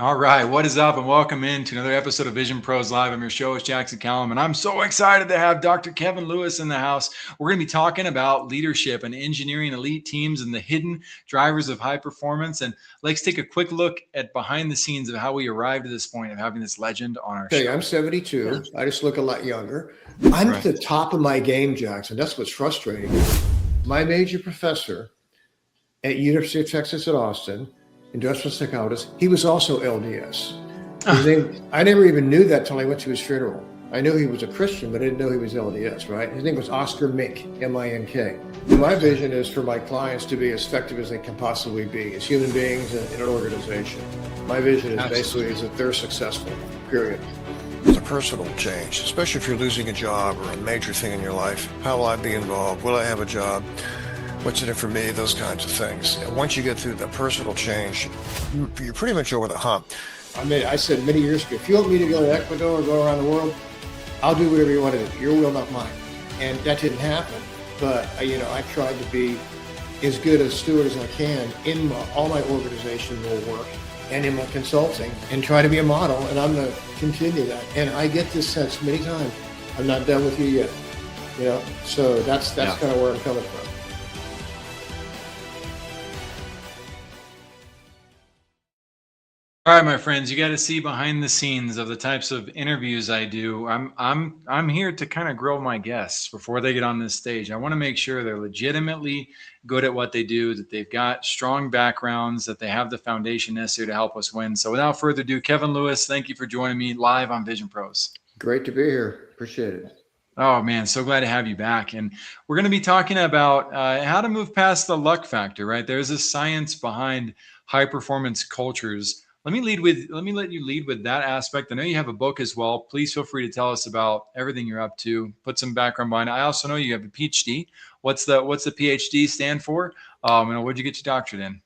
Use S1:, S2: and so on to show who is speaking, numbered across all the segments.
S1: All right, what is up, and welcome in to another episode of Vision Pros Live. I'm your show host, Jackson Calhoun, and I'm so excited to have Dr. Kevin Lewis in the house. We're going to be talking about leadership and engineering elite teams and the hidden drivers of high performance. And let's take a quick look at behind the scenes of how we arrived at this point of having this legend on our
S2: Okay,
S1: show.
S2: I'm 72. I just look a lot younger. I'm at the top of my game, Jackson. That's what's frustrating. My major professor at University of Texas at Austin, industrial psychologist, he was also LDS. His name, I never even knew that till I went to his funeral. I knew he was a Christian, but I didn't know he was LDS, right? His name was Oscar Mink, M-I-N-K. My vision is for my clients to be as effective as they can possibly be as human beings in an organization. My vision is basically is that they're successful, period.
S3: It's a personal change, especially if you're losing a job or a major thing in your life. How will I be involved? Will I have a job? What's in it for me? Those kinds of things. And once you get through the personal change, you're pretty much over the hump.
S2: I said many years ago, if you want me to go to Ecuador or go around the world, I'll do whatever you want to do. Your will, not mine. And that didn't happen. But I tried to be as good a steward as I can in all my organizational work and in my consulting, and try to be a model. And I'm going to continue that. And I get this sense many times, I'm not done with you yet. So that's kind of where I'm coming from.
S1: All right, my friends, you got to see behind the scenes of the types of interviews I do. I'm here to kind of grill my guests before they get on this stage. I want to make sure they're legitimately good at what they do, that they've got strong backgrounds, that they have the foundation necessary to help us win. So without further ado, Kevin Lewis, thank you for joining me live on Vision Pros.
S2: Great to be here. Appreciate it.
S1: Oh, man, so glad to have you back. And we're going to be talking about how to move past the luck factor, right? There's a science behind high performance cultures. Let me let you lead with that aspect. I know you have a book as well. Please feel free to tell us about everything you're up to. Put some background behind it. I also know you have a PhD. What's the PhD stand for? And what'd you get your doctorate in?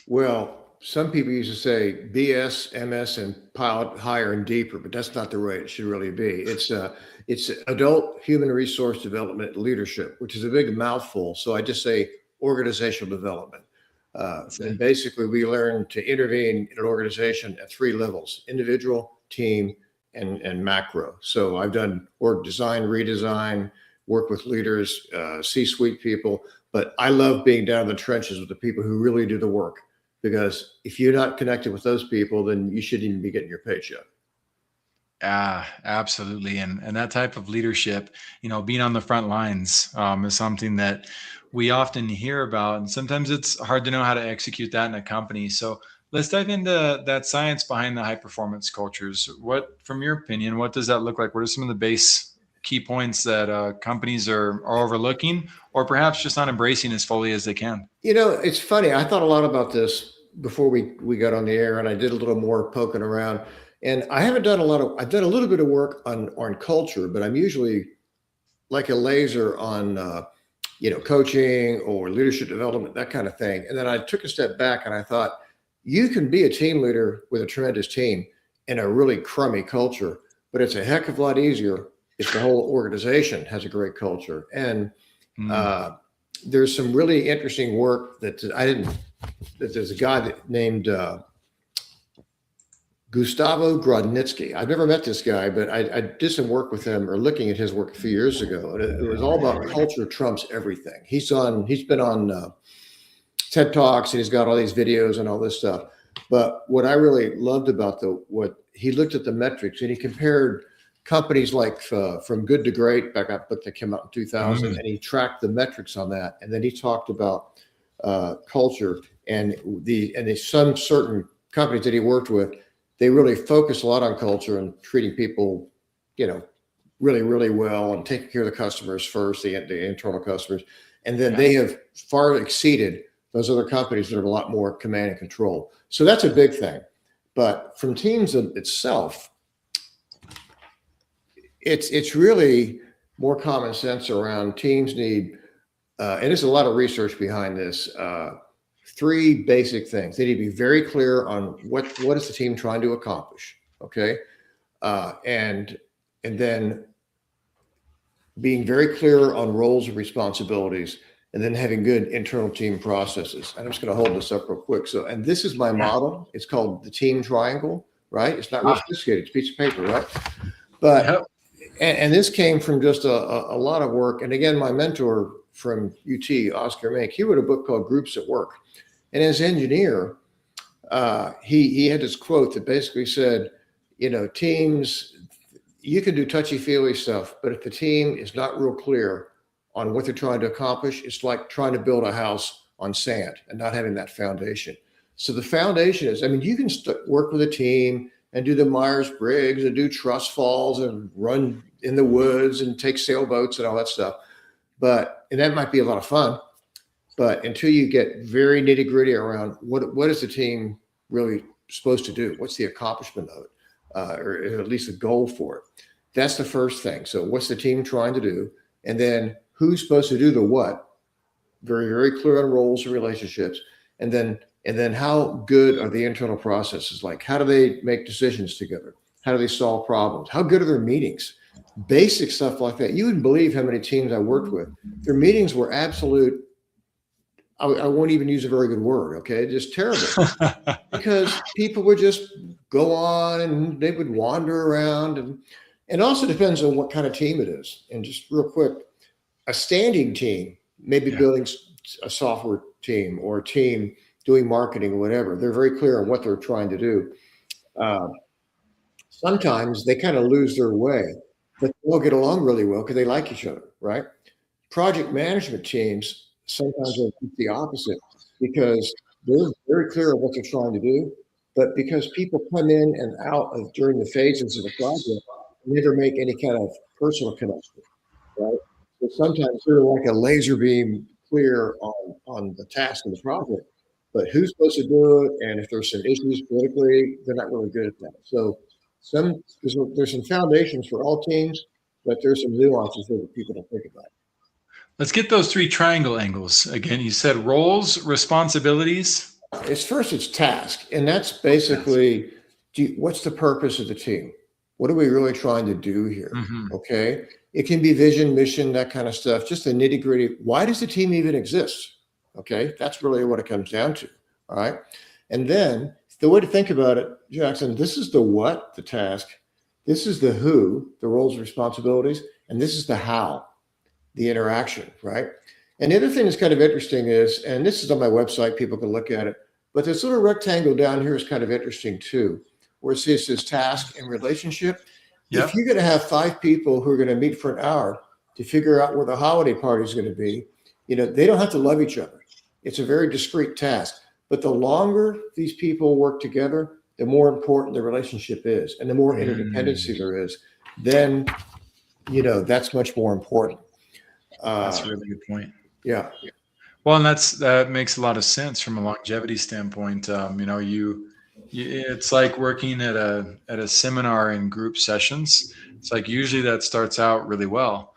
S2: Well, some people used to say BS, MS, and piled higher and deeper, but that's not the way it should really be. It's adult human resource development leadership, which is a big mouthful. So I just say organizational development. And basically, we learn to intervene in an organization at three levels: individual, team, and macro. So I've done org design, redesign, work with leaders, C-suite people, but I love being down in the trenches with the people who really do the work, because if you're not connected with those people, then you shouldn't even be getting your paycheck.
S1: Absolutely. And that type of leadership, being on the front lines is something that we often hear about. And sometimes it's hard to know how to execute that in a company. So let's dive into that science behind the high performance cultures. From your opinion, what does that look like? What are some of the base key points that companies are overlooking, or perhaps just not embracing as fully as they can?
S2: It's funny. I thought a lot about this before we got on the air, and I did a little more poking around. And I haven't done I've done a little bit of work on culture, but I'm usually like a laser on, coaching or leadership development, that kind of thing. And then I took a step back and I thought, you can be a team leader with a tremendous team in a really crummy culture, but it's a heck of a lot easier if the whole organization has a great culture. And there's some really interesting work that there's a guy named Gustavo Grodnitsky. I've never met this guy, but I did some work with him, or looking at his work a few years ago. And it was all about culture trumps everything. He's been on TED Talks, and he's got all these videos and all this stuff. But what I really loved about what he looked at the metrics, and he compared companies like From Good to Great, back that book that came out in 2000, and he tracked the metrics on that. And then he talked about culture and some certain companies that he worked with. They really focus a lot on culture and treating people, really, really well, and taking care of the customers first, the internal customers. And then they have far exceeded those other companies that have a lot more command and control. So that's a big thing. But from teams itself, it's really more common sense around teams need, and there's a lot of research behind this, three basic things. They need to be very clear on what is the team trying to accomplish. Okay. And then being very clear on roles and responsibilities, and then having good internal team processes. And I'm just going to hold this up real quick. So, and this is my model. It's called the team triangle, right? It's not real sophisticated. It's a piece of paper, right? But,
S1: Yep.
S2: and this came from just a lot of work. And again, my mentor from UT, Oscar Mink, he wrote a book called Groups at Work. And as engineer, he had this quote that basically said, teams, you can do touchy-feely stuff, but if the team is not real clear on what they're trying to accomplish, it's like trying to build a house on sand and not having that foundation. So the foundation is, you can work with a team and do the Myers-Briggs and do trust falls and run in the woods and take sailboats and all that stuff. And that might be a lot of fun, but until you get very nitty-gritty around what is the team really supposed to do? What's the accomplishment of it? Or at least a goal for it. That's the first thing. So what's the team trying to do? And then who's supposed to do the what? Very, very clear on roles and relationships. And then how good are the internal processes? Like, how do they make decisions together? How do they solve problems? How good are their meetings? Basic stuff like that. You wouldn't believe how many teams I worked with. Their meetings were absolute, I won't even use a very good word, okay? Just terrible. Because people would just go on and they would wander around. And it also depends on what kind of team it is. And just real quick, a standing team, maybe building a software team or a team doing marketing or whatever. They're very clear on what they're trying to do. Sometimes they kind of lose their way, but they'll get along really well because they like each other, right? Project management teams sometimes are the opposite because they're very clear on what they're trying to do, but because people come in and out during the phases of the project, they never make any kind of personal connection, right? So sometimes they're like a laser beam clear on the task of the project, but who's supposed to do it? And if there's some issues politically, they're not really good at that. So there's some foundations for all teams, but there's some nuances that people don't think about.
S1: Let's get those three triangle angles. Again, you said roles, responsibilities.
S2: It's task. And that's basically, what's the purpose of the team? What are we really trying to do here? Mm-hmm. Okay. It can be vision, mission, that kind of stuff. Just the nitty gritty. Why does the team even exist? Okay. That's really what it comes down to. All right. And then the way to think about it, Jackson, this is the what, the task. This is the who, the roles and responsibilities. And this is the how, the interaction, right? And the other thing that's kind of interesting is, and this is on my website, people can look at it, but this little rectangle down here is kind of interesting too, where it says task and relationship. Yep. If you're going to have 5 people who are going to meet for an hour to figure out where the holiday party is going to be, they don't have to love each other. It's a very discrete task. But the longer these people work together, the more important the relationship is, and the more interdependency there is, then, that's much more important.
S1: That's a really good point.
S2: Yeah.
S1: Well, and that makes a lot of sense from a longevity standpoint. It's like working at a seminar in group sessions. It's like usually that starts out really well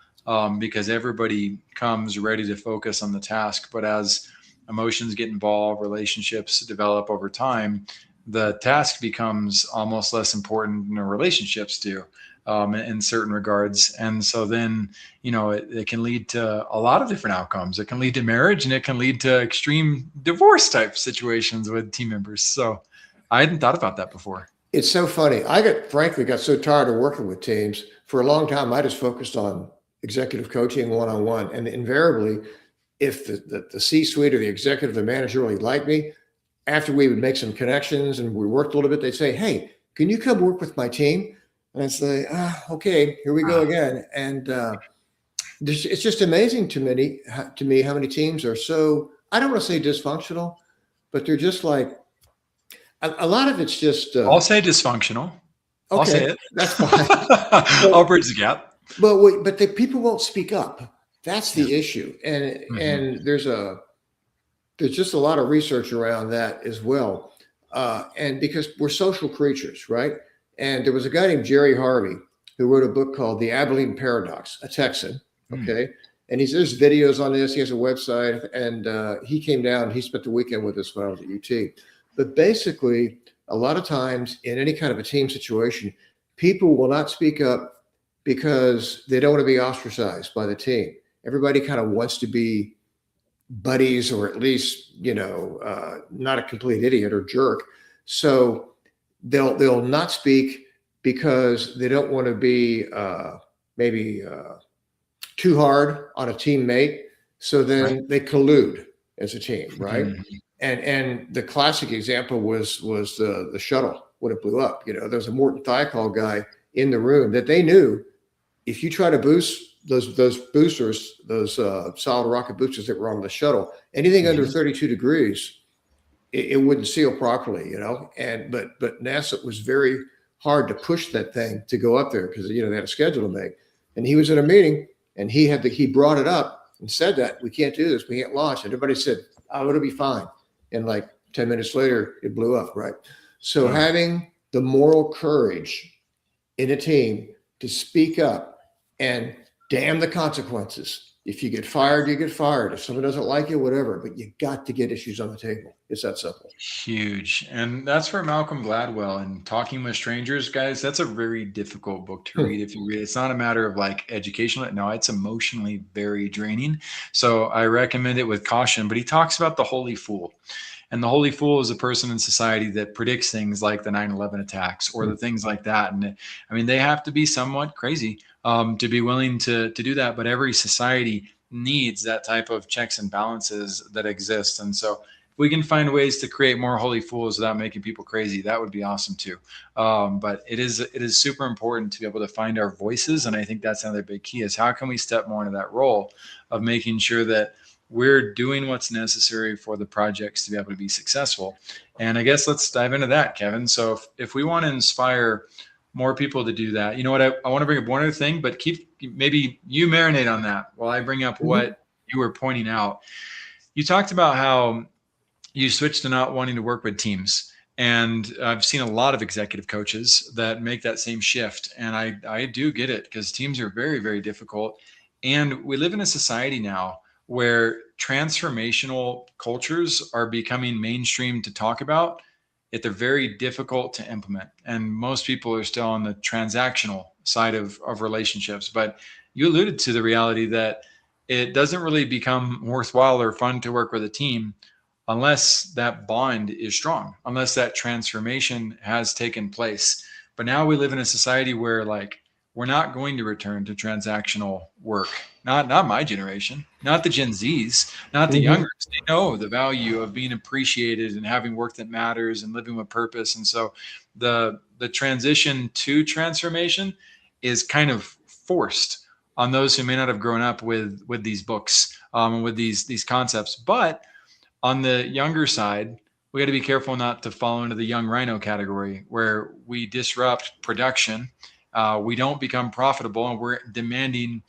S1: because everybody comes ready to focus on the task. But as emotions get involved, relationships develop over time, the task becomes almost less important than the relationships do. In certain regards. And so then, it can lead to a lot of different outcomes. It can lead to marriage and it can lead to extreme divorce type situations with team members. So I hadn't thought about that before. It's
S2: so funny. I got so tired of working with teams. For a long time, I just focused on executive coaching one-on-one. And invariably, if the C-suite or the executive, the manager really liked me, after we would make some connections and we worked a little bit, they'd say, "Hey, can you come work with my team?" And I say, okay, here we go again. And it's just amazing to me how many teams are so, I don't want to say dysfunctional, but they're just like, a lot of it's just.
S1: I'll say dysfunctional.
S2: Okay,
S1: I'll say it.
S2: That's fine.
S1: I'll bridge the gap.
S2: But the people won't speak up. That's the issue. And there's just a lot of research around that as well. And because we're social creatures, right? And there was a guy named Jerry Harvey who wrote a book called The Abilene Paradox, a Texan. Okay. And there's videos on this. He has a website, and he came down. He spent the weekend with us when I was at UT. But basically, a lot of times in any kind of a team situation, people will not speak up because they don't want to be ostracized by the team. Everybody kind of wants to be buddies, or at least, not a complete idiot or jerk. So they'll not speak because they don't want to be maybe too hard on a teammate. So then
S1: Right.
S2: they collude as a team, right?
S1: Mhm.
S2: And the classic example was the shuttle when it blew up. There was a Morton Thiokol guy in the room that they knew, if you try to boost those boosters, those solid rocket boosters that were on the shuttle, anything under
S1: Mhm.
S2: 32 degrees, it wouldn't seal properly, And but NASA was very hard to push that thing to go up there because they had a schedule to make. And he was in a meeting and he brought it up and said that we can't do this, we can't launch. And everybody said, "Oh, it'll be fine." And like 10 minutes later, it blew up, right? So
S1: Wow.
S2: having the moral courage in a team to speak up and damn the consequences. If you get fired, you get fired. If someone doesn't like you, whatever, but you got to get issues on the table. It's that simple.
S1: Huge. And that's where Malcolm Gladwell and Talking with Strangers, guys, that's a very difficult book to
S2: Hmm.
S1: read if you read. It's not a matter of like educational. No, it's emotionally very draining. So I recommend it with caution. But he talks about the holy fool. And the holy fool is a person in society that predicts things like the 9/11 attacks or the things like that. And I mean, they have to be somewhat crazy to be willing to do that. But every society needs that type of checks and balances that exist. And so if we can find ways to create more holy fools without making people crazy, that would be awesome too. But it is super important to be able to find our voices. And I think that's another big key is how can we step more into that role of making sure that we're doing what's necessary for the projects to be able to be successful. And I guess let's dive into that, Kevin. So if we want to inspire more people to do that, you know what, I want to bring up one other thing, but maybe you marinate on that while I bring up
S2: Mhm.
S1: what you were pointing out. You talked about how you switched to not wanting to work with teams. And I've seen a lot of executive coaches that make that same shift. And I do get it because teams are very, very difficult. And we live in a society now where transformational cultures are becoming mainstream to talk about, yet they're very difficult to implement. And most people are still on the transactional side of relationships. But you alluded to the reality that it doesn't really become worthwhile or fun to work with a team unless that bond is strong, unless that transformation has taken place. But now we live in a society where like we're not going to return to transactional work. Not my generation, not the Gen Zs, not the
S2: Mhm.
S1: youngers. They know the value of being appreciated and having work that matters and living with purpose. And so the transition to transformation is kind of forced on those who may not have grown up with these books and with these concepts. But on the younger side, we got to be careful not to fall into the young rhino category where we disrupt production. We don't become profitable and we're demanding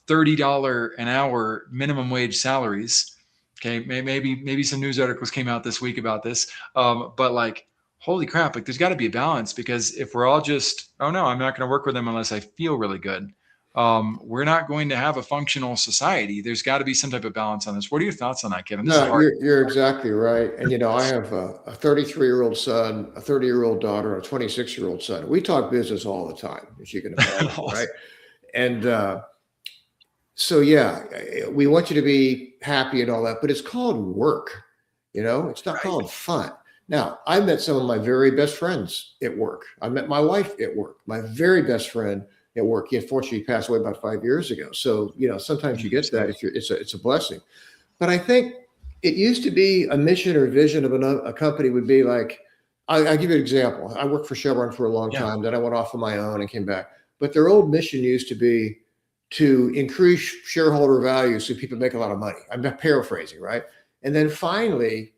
S1: $30 an hour minimum wage salaries. Okay, maybe some news articles came out this week about this, but like, holy crap! Like, there's got to be a balance because if we're all just, oh no, I'm not going to work with them unless I feel really good. We're not going to have a functional society. There's got to be some type of balance on this. What are your thoughts on that, Kevin? This is
S2: No,
S1: hard.
S2: you're exactly right. And I have a 33-year-old son, a 30-year-old daughter, and a 26-year-old son. We talk business all the time, as you can imagine, right? And so yeah, we want you to be happy and all that, but it's called work. It's not
S1: Right.
S2: called fun. Now, I met some of my very best friends at work. I met my wife at work. My very best friend at work. He unfortunately passed away about 5 years ago. So sometimes you get that.
S1: Sorry.
S2: If you're, it's a blessing. But I think it used to be a mission or vision of a company would be like, I'll give you an example. I worked for Chevron for a long
S1: Yeah.
S2: time. Then I went off on my own and came back. But their old mission used to be to increase shareholder value so people make a lot of money. I'm not paraphrasing, right? And then finally,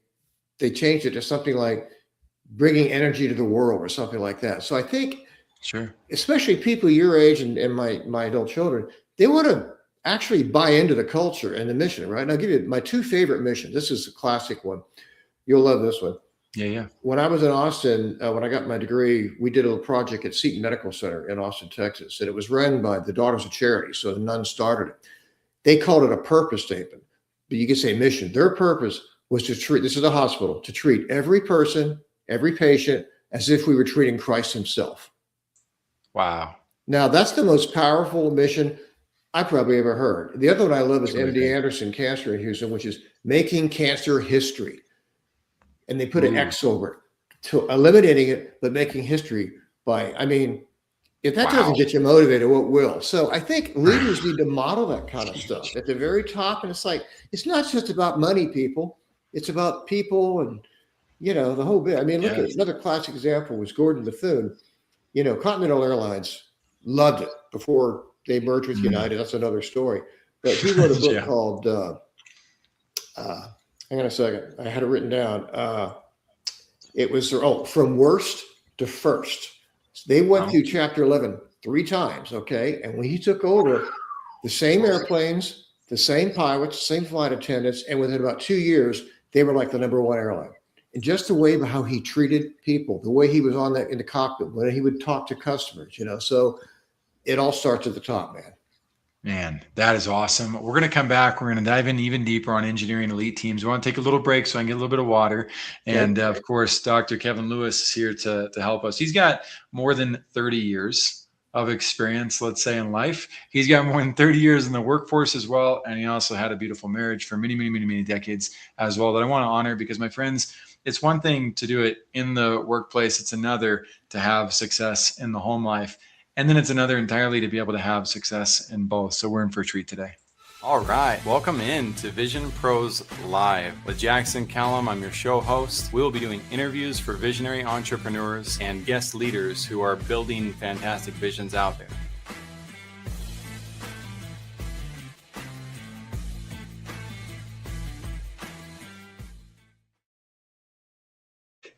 S2: they changed it to something like bringing energy to the world or something like that. So I think,
S1: Sure.
S2: especially people your age and my adult children, they want to actually buy into the culture and the mission, right? And I'll give you my two favorite missions. This is a classic one. You'll love this one.
S1: Yeah. Yeah.
S2: When I was in Austin, when I got my degree, we did a little project at Seton Medical Center in Austin, Texas, and it was run by the Daughters of Charity. So the nuns started it. They called it a purpose statement, but you could say mission. Their purpose was to treat, this is a hospital, to treat every person, every patient as if we were treating Christ himself.
S1: Wow.
S2: Now, that's the most powerful mission. I probably ever heard. The other one I love is MD
S1: Terrific.
S2: Anderson Cancer in Houston, which is making cancer history. And they put an
S1: Ooh,
S2: X over it to eliminating it, but making history by, I mean, if that
S1: wow.
S2: doesn't get you motivated, what will? So I think leaders need to model that kind of stuff at the very top. And it's like, it's not just about money, people. It's about people and, the whole bit. I mean, look at
S1: Yes.
S2: another classic example was Gordon Bethune. Continental Airlines loved it before they merged with
S1: Mm.
S2: United. That's another story. But he wrote a book
S1: Yeah.
S2: called, hang on a second, I had it written down. It was, From Worst to First. They went
S1: Wow.
S2: through chapter 11 3 times, okay? And when he took over, the same airplanes, the same pilots, same flight attendants, and within about 2 years, they were like the number one airline. And just the way how he treated people, the way he was in the cockpit, when he would talk to customers, so it all starts at the top, man.
S1: Man, that is awesome. We're going to come back. We're going to dive in even deeper on engineering elite teams. We want to take a little break so I can get a little bit of water.
S2: Okay.
S1: And of course, Dr. Kevin Lewis is here to help us. He's got more than 30 years of experience, let's say, in life. He's got more than 30 years in the workforce as well. And he also had a beautiful marriage for many, many, many, many decades as well that I want to honor because, my friends, it's one thing to do it in the workplace. It's another to have success in the home life. And then it's another entirely to be able to have success in both. So we're in for a treat today.
S4: All right, welcome in to Vision Pros Live with Jackson Calhoun. I'm your show host. We will be doing interviews for visionary entrepreneurs and guest leaders who are building fantastic visions out there.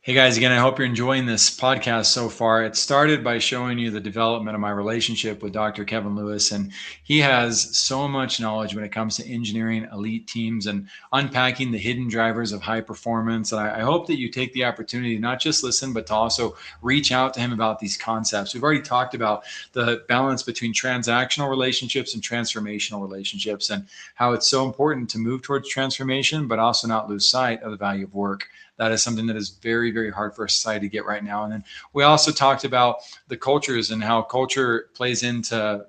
S1: Hey guys, again, I hope you're enjoying this podcast so far. It started by showing you the development of my relationship with Dr. Kevin Lewis, and he has so much knowledge when it comes to engineering elite teams and unpacking the hidden drivers of high performance. And I hope that you take the opportunity to not just listen, but to also reach out to him about these concepts. We've already talked about the balance between transactional relationships and transformational relationships and how it's so important to move towards transformation, but also not lose sight of the value of work. That is something that is very, very hard for our society to get right now. And then we also talked about the cultures and how culture plays into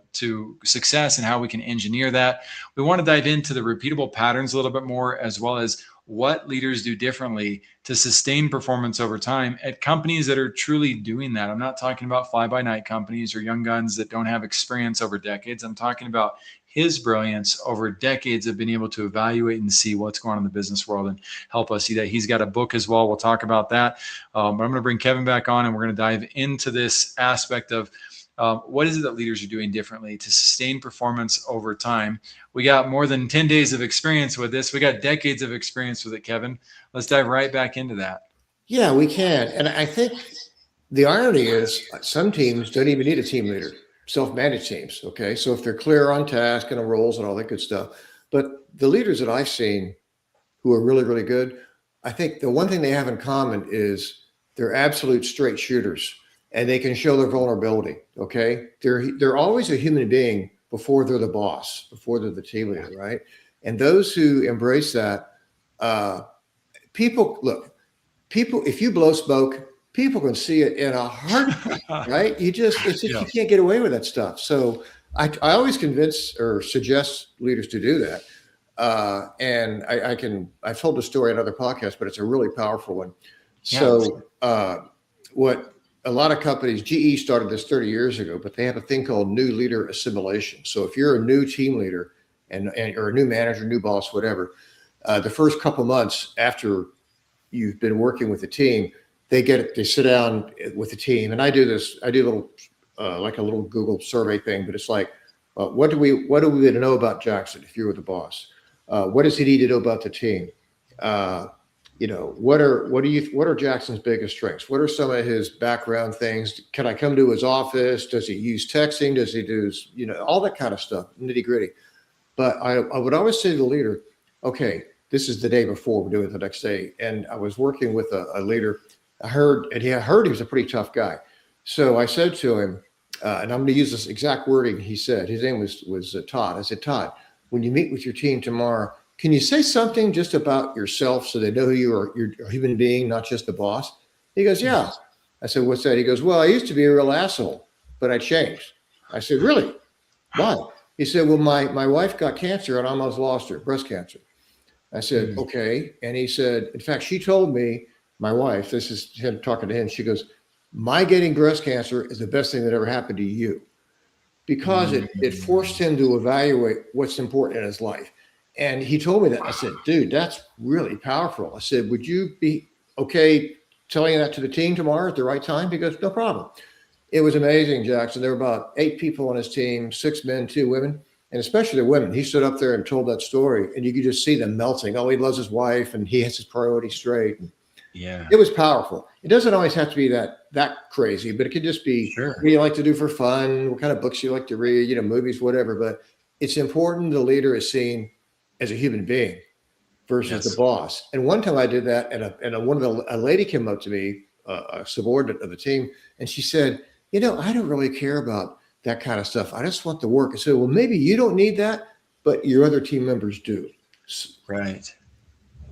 S1: success and how we can engineer that. We want to dive into the repeatable patterns a little bit more, as well as what leaders do differently to sustain performance over time at companies that are truly doing that. I'm not talking about fly-by-night companies or young guns that don't have experience over decades. I'm talking about his brilliance over decades of being able to evaluate and see what's going on in the business world and help us see that. He's got a book as well. We'll talk about that. But I'm going to bring Kevin back on and we're going to dive into this aspect of what is it that leaders are doing differently to sustain performance over time. We got more than 10 days of experience with this. We got decades of experience with it, Kevin. Let's dive right back into that.
S2: Yeah, we can. And I think the irony is some teams don't even need a team leader. Self-managed teams. Okay. So if they're clear on task and the roles and all that good stuff, but the leaders that I've seen who are really, really good, I think the one thing they have in common is they're absolute straight shooters and they can show their vulnerability. Okay. They're always a human being before they're the boss, before they're the team leader. Right. And those who embrace that, if you blow smoke, people can see it in a heartbeat, right? You can't get away with that stuff. So I always convince or suggest leaders to do that. And I've told the story on other podcasts, but it's a really powerful one. So what a lot of companies, GE started this 30 years ago, but they have a thing called new leader assimilation. So if you're a new team leader or a new manager, new boss, whatever, the first couple months after you've been working with the team, they sit down with the team. And I do a little, like a little Google survey thing, but it's like, what do we need to know about Jackson if you were the boss? What does he need to know about the team? What are Jackson's biggest strengths? What are some of his background things? Can I come to his office? Does he use texting? Does he do, all that kind of stuff, nitty gritty. But I would always say to the leader, okay, this is the day before, we're doing it the next day. And I was working with a leader. I heard he was a pretty tough guy. So I said to him, and I'm going to use this exact wording he said. His name was Todd. I said, Todd, when you meet with your team tomorrow, can you say something just about yourself so they know who you are? You're a human being, not just the boss. He goes, yeah. I said, what's that? He goes, well, I used to be a real asshole, but I changed. I said, really? Why? He said, well, my wife got cancer and I almost lost her, breast cancer. I said, okay. And he said, in fact, she told me, my wife, this is him talking to him, she goes, my getting breast cancer is the best thing that ever happened to you, because it forced him to evaluate what's important in his life. And he told me that. I said, dude, that's really powerful. I said, would you be okay telling that to the team tomorrow at the right time? He goes, no problem. It was amazing, Jackson. There were about 8 people on his team, 6 men, 2 women, and especially the women. He stood up there and told that story, and you could just see them melting. Oh, he loves his wife, and he has his priorities straight.
S1: Yeah,
S2: it was powerful. It doesn't always have to be that crazy, but it could just be what you like to do for fun, what kind of books you like to read, movies, whatever. But it's important the leader is seen as a human being versus the boss. And one time I did that, and a lady came up to me, a subordinate of the team, and she said, I don't really care about that kind of stuff. I just want the work. I said, well, maybe you don't need that, but your other team members do.
S1: Right.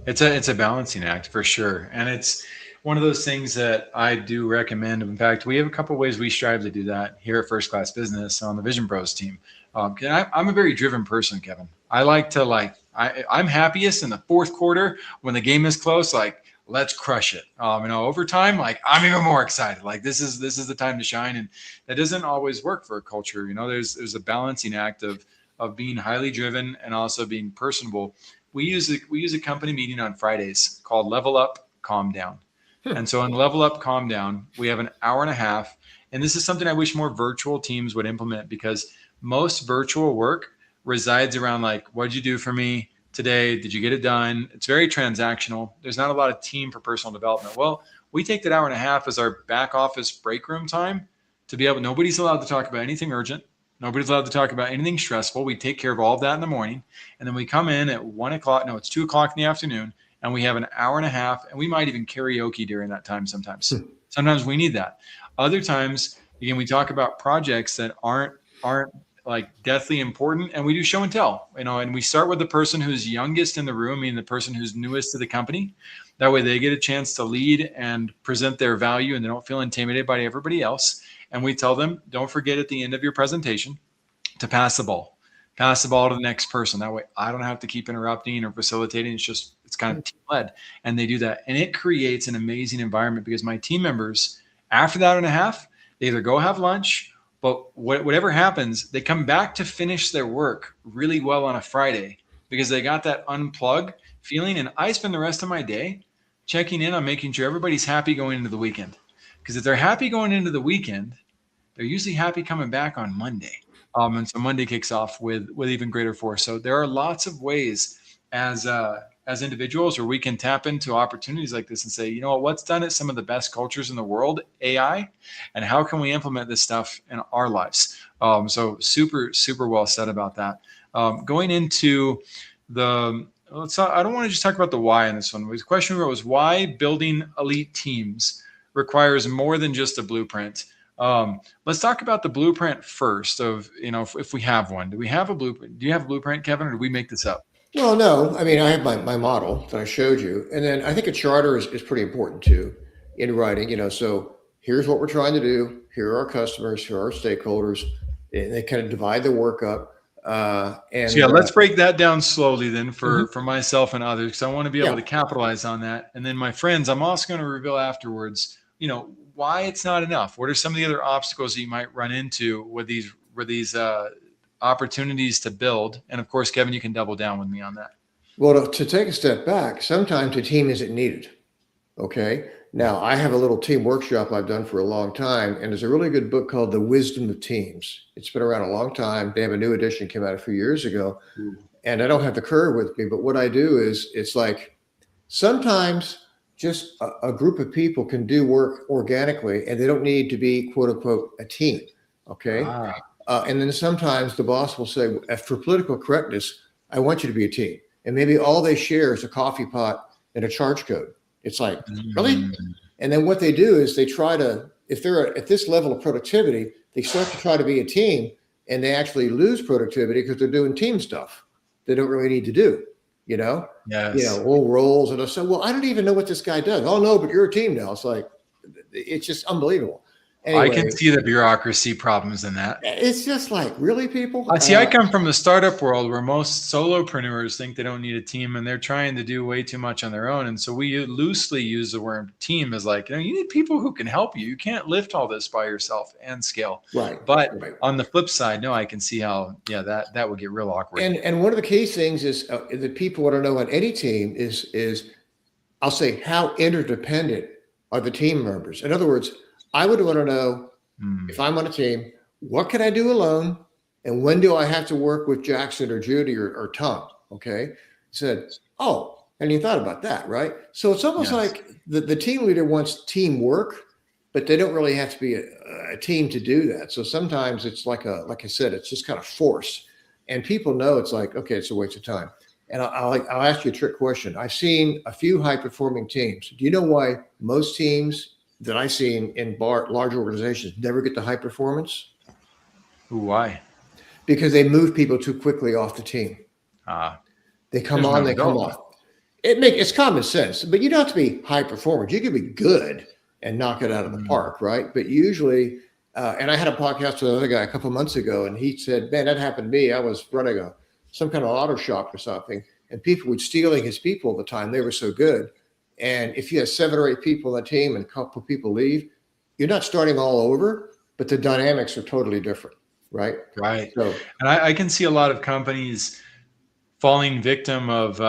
S1: It's a balancing act for sure. And it's one of those things that I do recommend. In fact, we have a couple of ways we strive to do that here at First Class Business on the Vision Pros team. I'm a very driven person, Kevin. I like to I'm happiest in the fourth quarter when the game is close, let's crush it. Overtime, I'm even more excited. This is the time to shine. And that doesn't always work for a culture. There's a balancing act of being highly driven and also being personable. We use a company meeting on Fridays called Level Up, Calm Down. And so on Level Up, Calm Down, we have an hour and a half. And this is something I wish more virtual teams would implement, because most virtual work resides around what'd you do for me today? Did you get it done? It's very transactional. There's not a lot of team for personal development. Well, we take that hour and a half as our back office break room time to be able, nobody's allowed to talk about anything urgent. Nobody's allowed to talk about anything stressful. We take care of all of that in the morning. And then we come in at 1 o'clock. No, it's 2 o'clock in the afternoon. And we have an hour and a half. And we might even karaoke during that time sometimes. Sometimes we need that. Other times, again, we talk about projects that aren't deathly important. And we do show and tell, and we start with the person who's youngest in the room, meaning the person who's newest to the company. That way they get a chance to lead and present their value, and they don't feel intimidated by everybody else. And we tell them, don't forget at the end of your presentation to pass the ball to the next person. That way I don't have to keep interrupting or facilitating. It's kind of team led. And they do that. And it creates an amazing environment, because my team members, after that hour and a half, they either go have lunch, but whatever happens, they come back to finish their work really well on a Friday, because they got that unplug feeling. And I spend the rest of my day checking in on making sure everybody's happy going into the weekend. Because if they're happy going into the weekend, they're usually happy coming back on Monday. And so Monday kicks off with even greater force. So there are lots of ways as individuals where we can tap into opportunities like this and say, what's done at some of the best cultures in the world, AI, and how can we implement this stuff in our lives? So super, super well said about that. Going into I don't want to just talk about the why in this one. The question was why building elite teams requires more than just a blueprint. Let's talk about the blueprint first of, if we have one. Do we have a blueprint? Do you have a blueprint, Kevin, or did we make this up?
S2: Well, no. I mean, I have my model that I showed you. And then I think a charter is pretty important too in writing, so here's what we're trying to do. Here are our customers, here are our stakeholders. And they kind of divide the work up.
S1: Let's break that down slowly then for myself and others, because I want to be able to capitalize on that. And then my friends, I'm also going to reveal afterwards, why it's not enough. What are some of the other obstacles that you might run into with these opportunities to build? And of course, Kevin, you can double down with me on that.
S2: Well, to take a step back, sometimes a team isn't needed. Okay. Now, I have a little team workshop I've done for a long time, and there's a really good book called The Wisdom of Teams. It's been around a long time. They have a new edition came out a few years ago, and I don't have the curve with me, but what I do is it's sometimes just a group of people can do work organically, and they don't need to be, quote unquote, a team. Okay. And then sometimes the boss will say, for political correctness, I want you to be a team. And maybe all they share is a coffee pot and a charge code. It's really? And then what they do is they try to, if they're at this level of productivity, they start to try to be a team, and they actually lose productivity because they're doing team stuff they don't really need to do, Yes. All roles. And I said, well, I don't even know what this guy does. Oh, no, but you're a team now. It's just unbelievable.
S1: I can
S2: Anyway,
S1: see the bureaucracy problems in that.
S2: it's just like, really, people?
S1: I see. I come from the startup world where most solopreneurs think they don't need a team, and they're trying to do way too much on their own. And so we loosely use the word team as like, you need people who can help you. You can't lift all this by yourself and scale.
S2: Right.
S1: But
S2: Right.
S1: on the flip side, no, I can see how, that would get real awkward.
S2: And one of the key things is that people want to know on any team is I'll say, how interdependent are the team members? In other words, I would want to know, if I'm on a team, what can I do alone? And when do I have to work with Jackson or Judy or Tom? Okay. Said, oh, and you thought about that, right? So it's almost like the team leader wants teamwork, but they don't really have to be a team to do that. So sometimes it's like I said, it's just kind of forced. And people know it's like, okay, it's a waste of time. And I'll ask you a trick question. I've seen a few high-performing teams. Do you know why most teams that I've seen in large organizations never get to high performance?
S1: Why?
S2: Because they move people too quickly off the team. They come on, they come off. It's common sense, but you don't have to be high performers. You can be good and knock it out of the park, right? But usually, and I had a podcast with another guy a couple of months ago, and he said, man, that happened to me. I was running some kind of auto shop or something, and people were stealing his people all the time. They were so good. And if you have 7 or 8 people on the team and a couple of people leave, you're not starting all over, but the dynamics are totally different, right?
S1: Right.
S2: So,
S1: and I can see a lot of companies falling victim of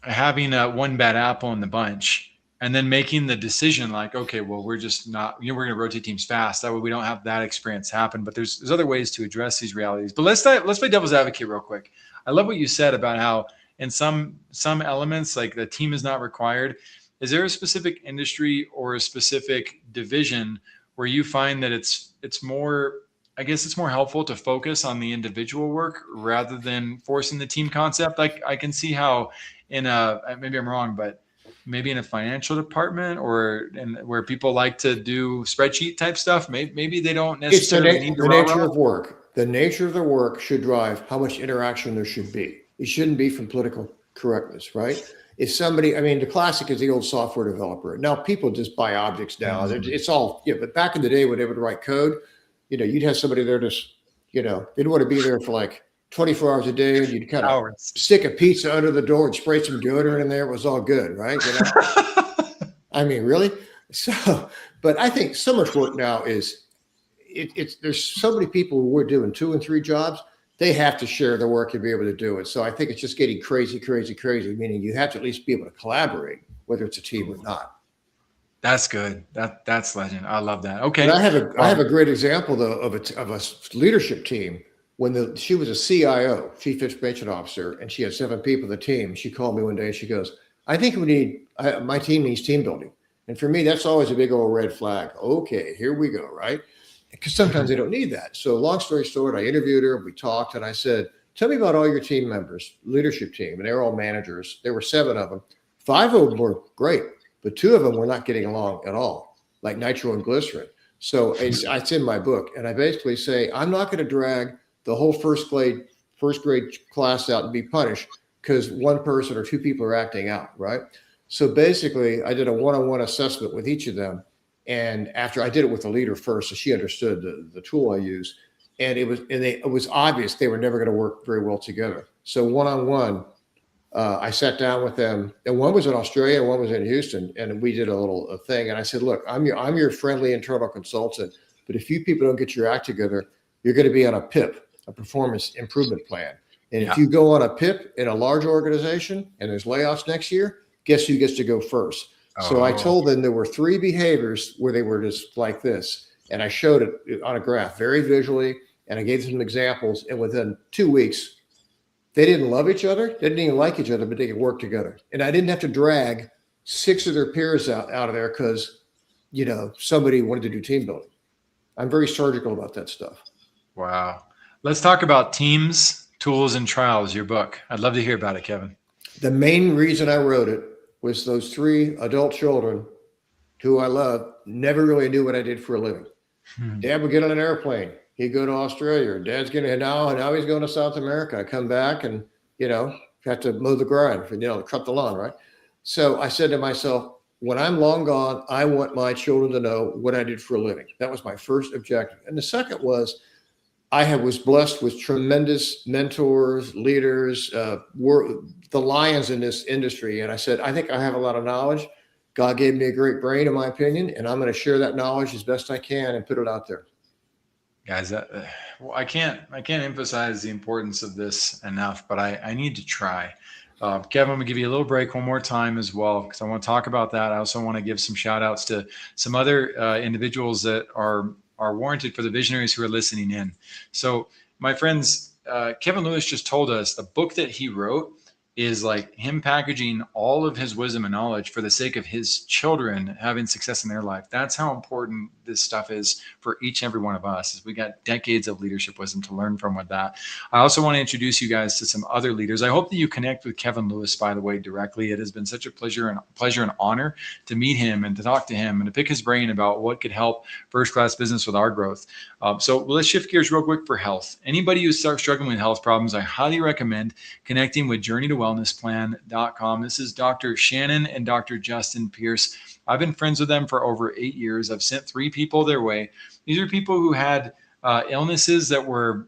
S1: having one bad apple in the bunch, and then making the decision like, okay, well, we're just not, we're going to rotate teams fast. That way we don't have that experience happen. But there's other ways to address these realities. But let's play devil's advocate real quick. I love what you said about how in some elements, like the team is not required. Is there a specific industry or a specific division where you find that it's more, I guess it's more helpful to focus on the individual work rather than forcing the team concept? Like I can see how maybe I'm wrong, but maybe in a financial department or where people like to do spreadsheet type stuff, maybe they don't necessarily need
S2: the nature of work. The nature of the work should drive how much interaction there should be. It shouldn't be from political correctness, right? If somebody, the classic is the old software developer. Now people just buy objects now. It's all, but back in the day when they would write code, you'd have somebody there just, they didn't want to be there for like 24 hours a day, and you'd kind of stick a pizza under the door and spray some deodorant in there. It was all good, right? Really? So, but I think so much work now is, there's so many people who are doing 2 and 3 jobs. They have to share the work to be able to do it. So I think it's just getting crazy, meaning you have to at least be able to collaborate, whether it's a team or not.
S1: That's good. That's legend. I love that. Okay.
S2: And I have a great example though of a leadership team. When she was a CIO, Chief Information Officer, and she had 7 people on the team. She called me one day and she goes, I think my team needs team building. And for me, that's always a big old red flag. Okay, here we go, right? Because sometimes they don't need that. So long story short, I interviewed her, we talked, and I said, tell me about all your team members, leadership team. And they were all managers. There were 7 of them. 5 of them were great, but 2 of them were not getting along at all, like nitro and glycerin. So it's in my book. And I basically say, I'm not going to drag the whole first grade class out and be punished because 1 person or 2 people are acting out, right? So basically, I did a one-on-one assessment with each of them. And after I did it with the leader first, so she understood the tool I use. And it was obvious they were never going to work very well together. So one-on-one, I sat down with them, and one was in Australia, and one was in Houston, and we did a little thing. And I said, look, I'm your friendly internal consultant, but if you people don't get your act together, you're going to be on a PIP, a performance improvement plan. And if you go on a PIP in a large organization and there's layoffs next year, guess who gets to go first? So I told them there were 3 behaviors where they were just like this. And I showed it on a graph very visually, and I gave them examples. And within 2 weeks, they didn't love each other. They didn't even like each other, but they could work together. And I didn't have to drag 6 of their peers out of there because, somebody wanted to do team building. I'm very surgical about that stuff.
S1: Wow. Let's talk about Teams, Tools, and Trials, your book. I'd love to hear about it, Kevin.
S2: The main reason I wrote it was those 3 adult children who I love never really knew what I did for a living. Dad would get on an airplane. He'd go to Australia. Dad's now he's going to South America. I come back and, have to mow the ground, cut the lawn, right? So I said to myself, when I'm long gone, I want my children to know what I did for a living. That was my first objective. And the second was was blessed with tremendous mentors, leaders, were the lions in this industry. And I said, I think I have a lot of knowledge. God gave me a great brain, in my opinion, and I'm going to share that knowledge as best I can and put it out there.
S1: Guys, well, I can't emphasize the importance of this enough, but I need to try. Kevin, I'm gonna give you a little break one more time as well, because I want to talk about that. I also want to give some shout outs to some other individuals that are warranted for the visionaries who are listening in. So my friends, Kevin Lewis just told us the book that he wrote is like him packaging all of his wisdom and knowledge for the sake of his children having success in their life. That's how important this stuff is for each and every one of us. We got decades of leadership wisdom to learn from with that. I also want to introduce you guys to some other leaders. I hope that you connect with Kevin Lewis, by the way, directly. It has been such a pleasure and honor to meet him and to talk to him and to pick his brain about what could help first-class business with our growth. So let's shift gears real quick for health. Anybody who starts struggling with health problems, I highly recommend connecting with journeytowellnessplan.com. This is Dr. Shannon and Dr. Justin Pierce. I've been friends with them for over 8 years. I've sent 3 people their way. These are people who had illnesses that were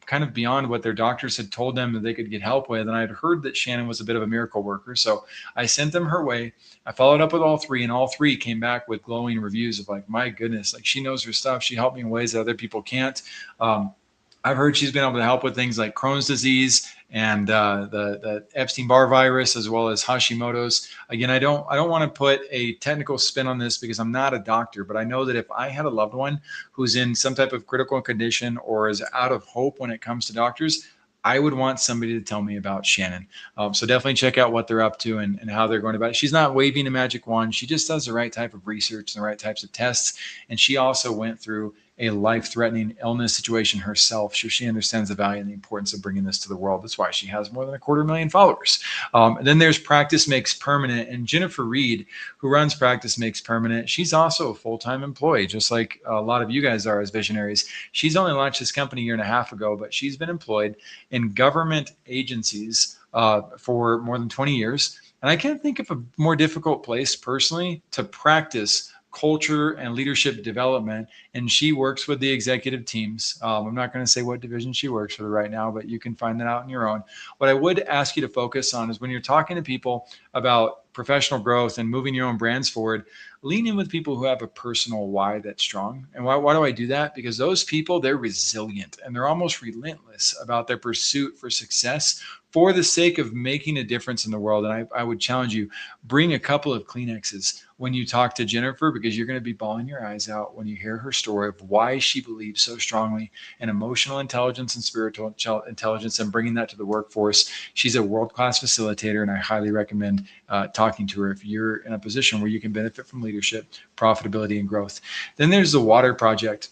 S1: kind of beyond what their doctors had told them that they could get help with. And I'd heard that Shannon was a bit of a miracle worker. So I sent them her way. I followed up with all 3, and all 3 came back with glowing reviews of like, my goodness, like she knows her stuff. She helped me in ways that other people can't. I've heard she's been able to help with things like Crohn's disease and the Epstein-Barr virus, as well as Hashimoto's. Again, I don't want to put a technical spin on this because I'm not a doctor, but I know that if I had a loved one who's in some type of critical condition or is out of hope when it comes to doctors, I would want somebody to tell me about Shannon. So definitely check out what they're up to and how they're going about it. She's not waving a magic wand. She just does the right type of research and the right types of tests. And she also went through a life-threatening illness situation herself. So she understands the value and the importance of bringing this to the world. That's why she has more than 250,000 followers. Then there's Practice Makes Permanent. And Jennifer Reed, who runs Practice Makes Permanent, she's also a full-time employee, just like a lot of you guys are as visionaries. She's only launched this company 1.5 years ago, but she's been employed in government agencies for more than 20 years. And I can't think of a more difficult place personally to practice culture and leadership development. And she works with the executive teams. I'm not going to say what division she works for right now, but you can find that out on your own. What I would ask you to focus on is when you're talking to people about professional growth and moving your own brands forward, lean in with people who have a personal why that's strong. And why do I do that? Because those people, they're resilient and they're almost relentless about their pursuit for success for the sake of making a difference in the world. And I would challenge you, bring a couple of Kleenexes when you talk to Jennifer, because you're going to be bawling your eyes out when you hear her story of why she believes so strongly in emotional intelligence and spiritual intelligence and bringing that to the workforce. She's a world-class facilitator, and I highly recommend talking to her if you're in a position where you can benefit from leadership, profitability, and growth. Then there's the Water Project.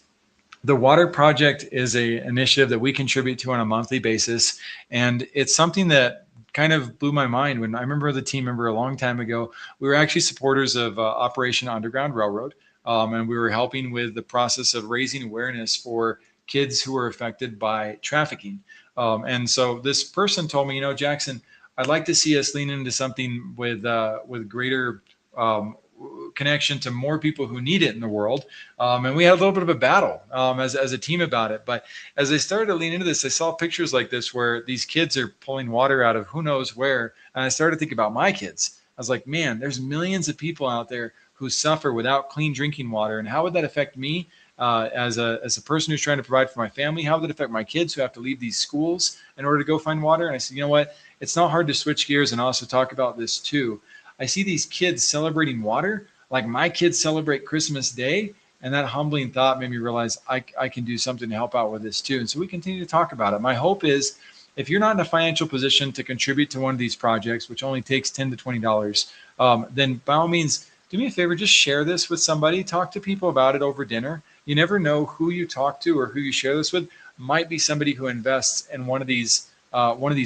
S1: The Water Project is an initiative that we contribute to on a monthly basis, and it's something that kind of blew my mind when I remember the team member a long time ago. We were actually supporters of Operation Underground Railroad, and we were helping with the process of raising awareness for kids who were affected by trafficking. And so this person told me, Jackson, I'd like to see us lean into something with greater connection to more people who need it in the world. And we had a little bit of a battle as a team about it. But as I started to lean into this, I saw pictures like this where these kids are pulling water out of who knows where. And I started to think about my kids. I was like, man, there's millions of people out there who suffer without clean drinking water. And how would that affect me as a person who's trying to provide for my family? How would that affect my kids who have to leave these schools in order to go find water? And I said, you know what? It's not hard to switch gears and also talk about this too. I see these kids celebrating water like my kids celebrate Christmas Day. And that humbling thought made me realize I can do something to help out with this too. And so we continue to talk about it. My hope is if you're not in a financial position to contribute to one of these projects, which only takes $10 to $20, then by all means, do me a favor, just share this with somebody. Talk to people about it over dinner. You never know who you talk to or who you share this with. Might be somebody who invests in one of these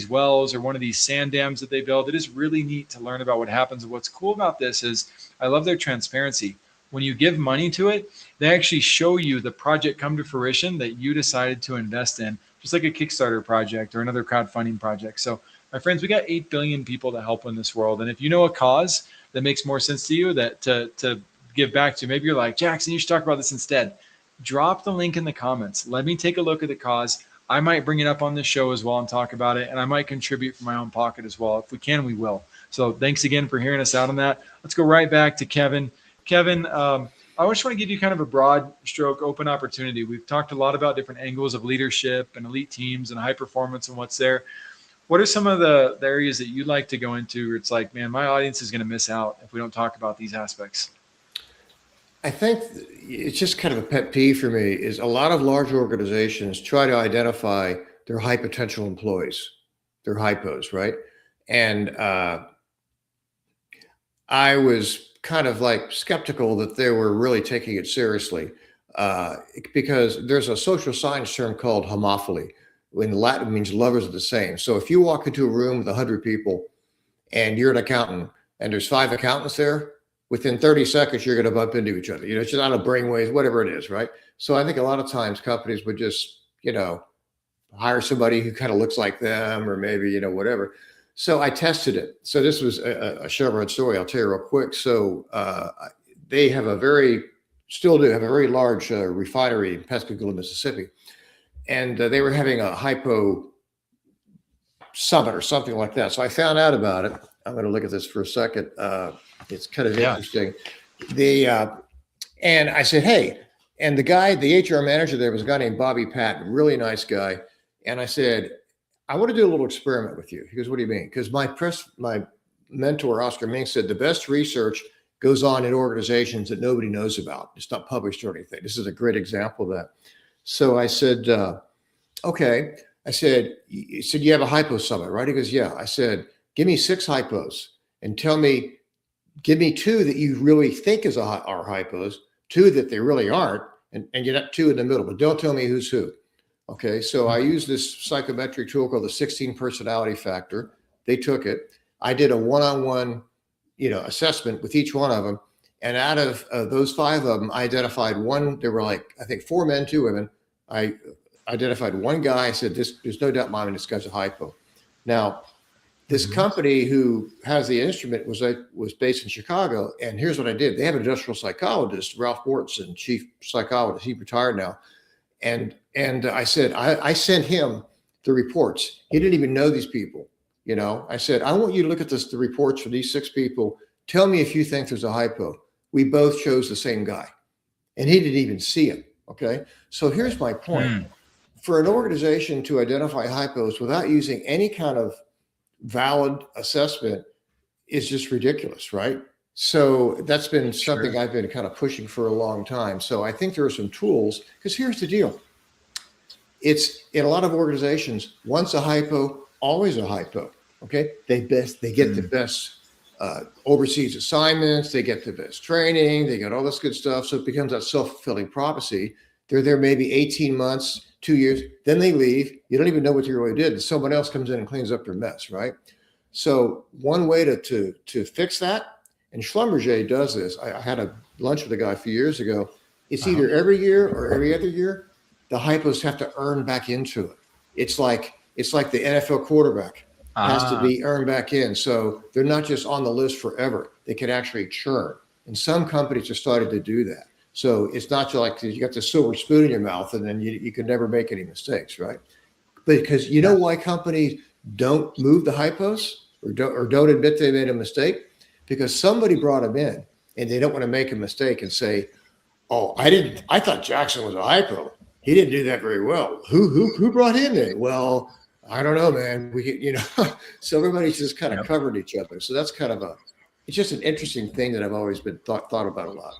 S1: wells or one of these sand dams that they build. It is really neat to learn about what happens. And what's cool about this is I love their transparency. When you give money to it, they actually show you the project come to fruition that you decided to invest in, just like a Kickstarter project or another crowdfunding project. So my friends, we got 8 billion people to help in this world. And if you know a cause that makes more sense to you that to give back to. Maybe you're like, Jackson, you should talk about this instead. Drop the link in the comments. Let me take a look at the cause. I might bring it up on this show as well and talk about it, and I might contribute from my own pocket as well. If we can, we will. So thanks again for hearing us out on that. Let's go right back to Kevin. Kevin, I just want to give you kind of a broad stroke open opportunity. We've talked a lot about different angles of leadership and elite teams and high performance and what's there. What are some of the areas that you'd like to go into where it's like, man, my audience is going to miss out if we don't talk about these aspects?
S2: I think it's just kind of a pet peeve for me is a lot of large organizations try to identify their high potential employees, their hypos, right? And I was kind of like skeptical that they were really taking it seriously because there's a social science term called homophily. In Latin, it means lovers of the same. So if you walk into a room with 100 people and you're an accountant and there's 5 accountants there, within 30 seconds, you're going to bump into each other. It's just out of brainwaves, whatever it is, right? So I think a lot of times companies would just, hire somebody who kind of looks like them or maybe, whatever. So I tested it. So this was a Chevron story. I'll tell you real quick. So they have still do have a very large refinery in Pascagoula, Mississippi. And they were having a hypo summit or something like that. So I found out about it. I'm going to look at this for a second. It's kind of interesting. And I said, hey, and the HR manager there was a guy named Bobby Patton, really nice guy. And I said, I want to do a little experiment with you. He goes, what do you mean? Because my mentor, Oscar Mink, said the best research goes on in organizations that nobody knows about. It's not published or anything. This is a great example of that. So I said, okay. I said, you have a hypo summit, right? He goes, yeah. I said, give me 6 hypos and give me 2 that you really think are hypos, 2 that they really aren't, and you got 2 in the middle, but don't tell me who's who. Okay, so I used this psychometric tool called the 16 personality factor. They took it. I did a one-on-one, assessment with each one of them. And out of those 5 of them, I identified one. There were I think 4 men, 2 women. I identified one guy. I said, there's no doubt in my mind this guy's a hypo. Now, this company who has the instrument was based in Chicago. And here's what I did. They have an industrial psychologist, Ralph Mortensen, chief psychologist. He retired now. And I said, I sent him the reports. He didn't even know these people. I said, I want you to look at the reports for these 6 people. Tell me if you think there's a hypo. We both chose the same guy. And he didn't even see him. Okay. So here's my point. For an organization to identify hypos without using any kind of valid assessment is just ridiculous, right? So that's been something I've been kind of pushing for a long time. So I think there are some tools, because here's the deal. It's in a lot of organizations, once a hypo, always a hypo. Okay. They get the best overseas assignments, they get the best training, they get all this good stuff. So it becomes that self-fulfilling prophecy. They're there maybe 18 months, 2 years, then they leave. You don't even know what you really did. And someone else comes in and cleans up their mess, right? So one way to fix that, and Schlumberger does this. I had a lunch with a guy a few years ago. It's either every year or every other year. The hypos have to earn back into it. It's like the NFL quarterback has to be earned back in. So they're not just on the list forever. They can actually churn. And some companies are starting to do that. So it's not just like you got the silver spoon in your mouth and then you can never make any mistakes, right? Because you know why companies don't move the hypos or don't admit they made a mistake? Because somebody brought them in and they don't want to make a mistake and say, oh, I thought Jackson was a hypo. He didn't do that very well. Who brought him in? Well, I don't know, man. So everybody's just kind of covered each other. So that's kind of it's just an interesting thing that I've always been thought about a lot.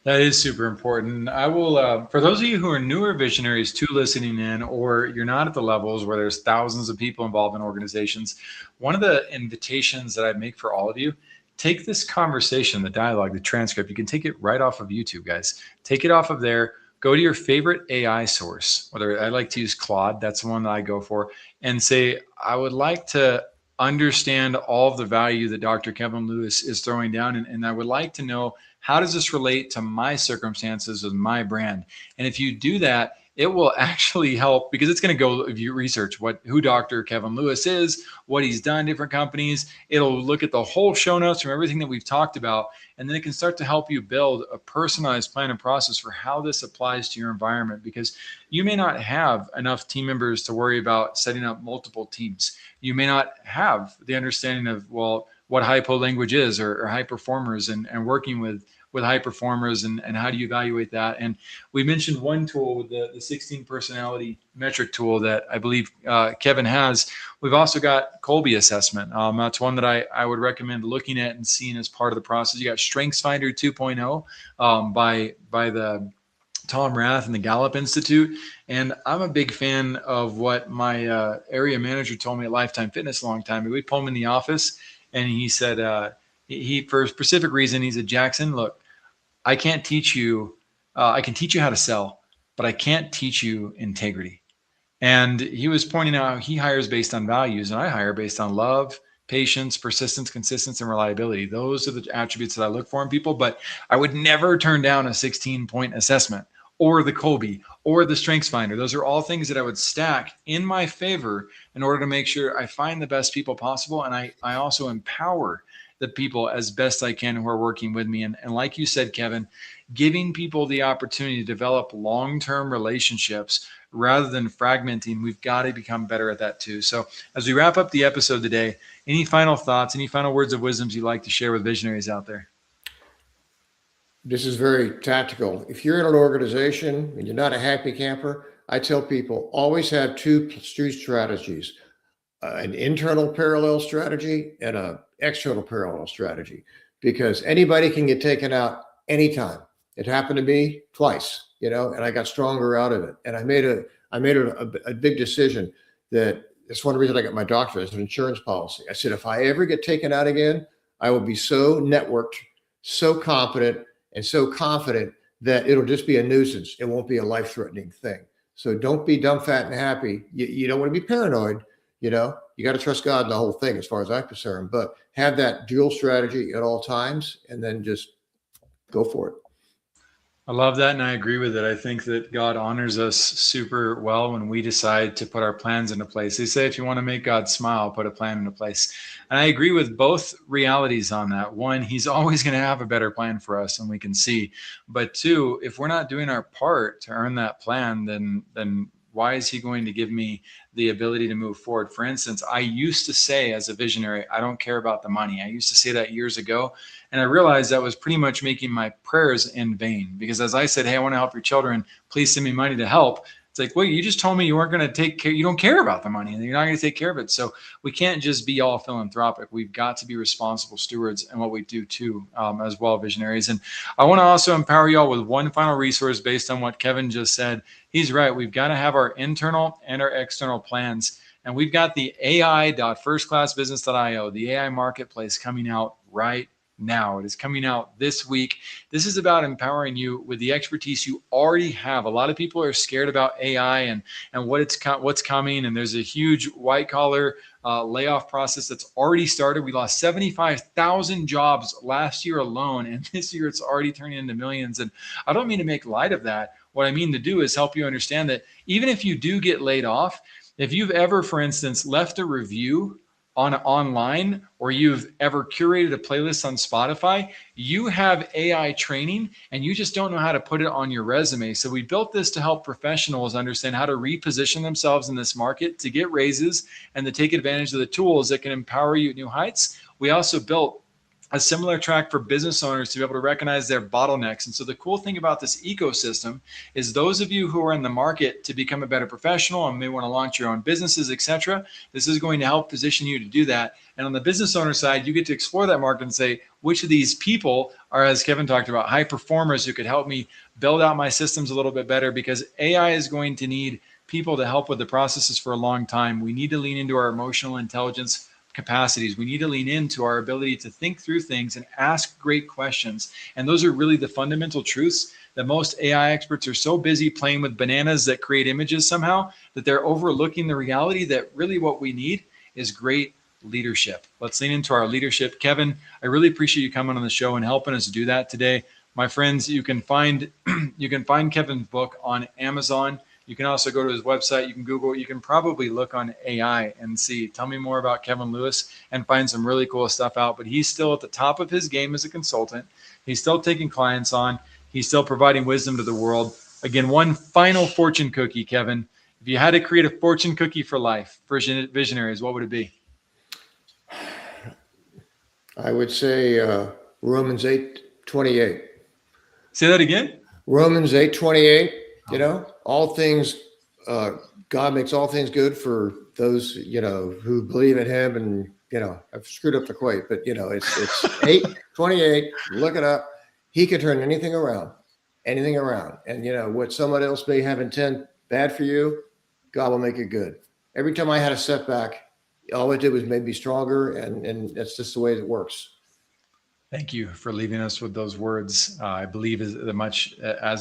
S1: That is super important. I will, for those of you who are newer visionaries to listening in, or you're not at the levels where there's thousands of people involved in organizations, one of the invitations that I make for all of you, take this conversation, the dialogue, the transcript. You can take it right off of YouTube, guys. Take it off of there. Go to your favorite AI source, whether I like to use Claude, that's the one that I go for, and say, I would like to understand all of the value that Dr. Kevin Lewis is throwing down. And I would like to know, how does this relate to my circumstances with my brand? And if you do that, it will actually help, because it's going to go, if you research who Dr. Kevin Lewis is, what he's done, different companies, it'll look at the whole show notes from everything that we've talked about. And then it can start to help you build a personalized plan and process for how this applies to your environment, because you may not have enough team members to worry about setting up multiple teams. You may not have the understanding of, well, what hypo language is, or high performers, and working with high performers, and how do you evaluate that. And we mentioned one tool with the 16 personality metric tool that I believe Kevin has. We've also got Kolbe assessment. That's one that I would recommend looking at and seeing as part of the process. You got StrengthsFinder 2.0 by the Tom Rath and the Gallup Institute. And I'm a big fan of what my area manager told me at Lifetime Fitness a long time ago. We pulled him in the office, and he said, he for a specific reason, he said, Jackson, look, I can't teach you, I can teach you how to sell, but I can't teach you integrity. And he was pointing out he hires based on values, and I hire based on love, patience, persistence, consistency, and reliability. Those are the attributes that I look for in people, but I would never turn down a 16-point assessment, or the Kolbe, or the StrengthsFinder. Those are all things that I would stack in my favor in order to make sure I find the best people possible. And I also empower the people as best I can who are working with me. And like you said, Kevin, giving people the opportunity to develop long-term relationships rather than fragmenting, we've got to become better at that too. So as we wrap up the episode today, any final thoughts, any final words of wisdom you'd like to share with visionaries out there?
S2: This is very tactical. If you're in an organization and you're not a happy camper, I tell people always have two strategies, an internal parallel strategy and an external parallel strategy, because anybody can get taken out anytime. It happened to me twice, and I got stronger out of it. And I made a big decision that that's one reason I got my doctorate as an insurance policy. I said, if I ever get taken out again, I will be so networked, so competent, and so confident that it'll just be a nuisance. It won't be a life-threatening thing. So don't be dumb, fat, and happy. You don't want to be paranoid. You got to trust God in the whole thing, as far as I'm concerned. But have that dual strategy at all times, and then just go for it.
S1: I love that, and I agree with it. I think that God honors us super well when we decide to put our plans into place. They say if you want to make God smile, put a plan into place. And I agree with both realities on that. One, he's always going to have a better plan for us, and we can see. But two, if we're not doing our part to earn that plan, then why is he going to give me the ability to move forward? For instance, I used to say as a visionary, I don't care about the money. I used to say that years ago. And I realized that was pretty much making my prayers in vain, because as I said, hey, I want to help your children, please send me money to help. It's like, well, you just told me you weren't going to take care. You don't care about the money, and you're not going to take care of it. So we can't just be all philanthropic. We've got to be responsible stewards in what we do too, as well, visionaries. And I want to also empower you all with one final resource based on what Kevin just said. He's right. We've got to have our internal and our external plans. And we've got the ai.firstclassbusiness.io, the AI marketplace, coming out right now. It is coming out this week. This is about empowering you with the expertise you already have. A lot of people are scared about AI and what's coming, and there's a huge white collar layoff process that's already started. We lost 75,000 jobs last year alone, and this year it's already turning into millions. And I don't mean to make light of that. What I mean to do is help you understand that even if you do get laid off, if you've ever, for instance, left a review online, or you've ever curated a playlist on Spotify, you have AI training and you just don't know how to put it on your resume. So we built this to help professionals understand how to reposition themselves in this market, to get raises, and to take advantage of the tools that can empower you at new heights. We also built a similar track for business owners to be able to recognize their bottlenecks. And so the cool thing about this ecosystem is those of you who are in the market to become a better professional and may want to launch your own businesses, etc., this is going to help position you to do that. And on the business owner side, you get to explore that market and say, which of these people are, as Kevin talked about, high performers who could help me build out my systems a little bit better, because AI is going to need people to help with the processes for a long time. We need to lean into our emotional intelligence capacities. We need to lean into our ability to think through things and ask great questions. And those are really the fundamental truths that most AI experts are so busy playing with bananas that create images somehow that they're overlooking the reality that really what we need is great leadership. Let's lean into our leadership. Kevin, I really appreciate you coming on the show and helping us do that today. My friends, you can find Kevin's book on Amazon. You can also go to his website. You can Google it. You can probably look on AI and see, tell me more about Kevin Lewis, and find some really cool stuff out. But he's still at the top of his game as a consultant. He's still taking clients on. He's still providing wisdom to the world. Again, one final fortune cookie, Kevin. If you had to create a fortune cookie for life, for visionaries, what would it be?
S2: I would say Romans 8:28.
S1: Say that again.
S2: Romans 8:28. You know, all things, God makes all things good for those, you know, who believe in him. And, you know, I've screwed up the quote, but, you know, it's 8:28. Look it up. He can turn anything around. And, you know, what someone else may have intent bad for you, God will make it good. Every time I had a setback, all it did was made me stronger. And that's just the way it works.
S1: Thank you for leaving us with those words. I believe as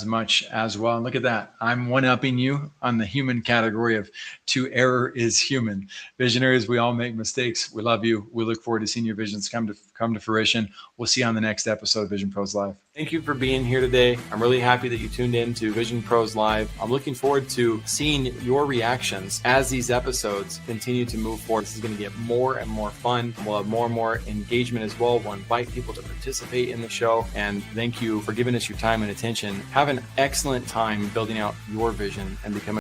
S1: much as well. And look at that. I'm one-upping you on the human category of to error is human. Visionaries, we all make mistakes. We love you. We look forward to seeing your visions come to fruition. We'll see you on the next episode of Vision Pros Live.
S4: Thank you for being here today. I'm really happy that you tuned in to Vision Pros Live. I'm looking forward to seeing your reactions as these episodes continue to move forward. This is going to get more and more fun. We'll have more and more engagement as well. We'll invite people to participate in the show. And thank you for giving us your time and attention. Have an excellent time building out your vision and becoming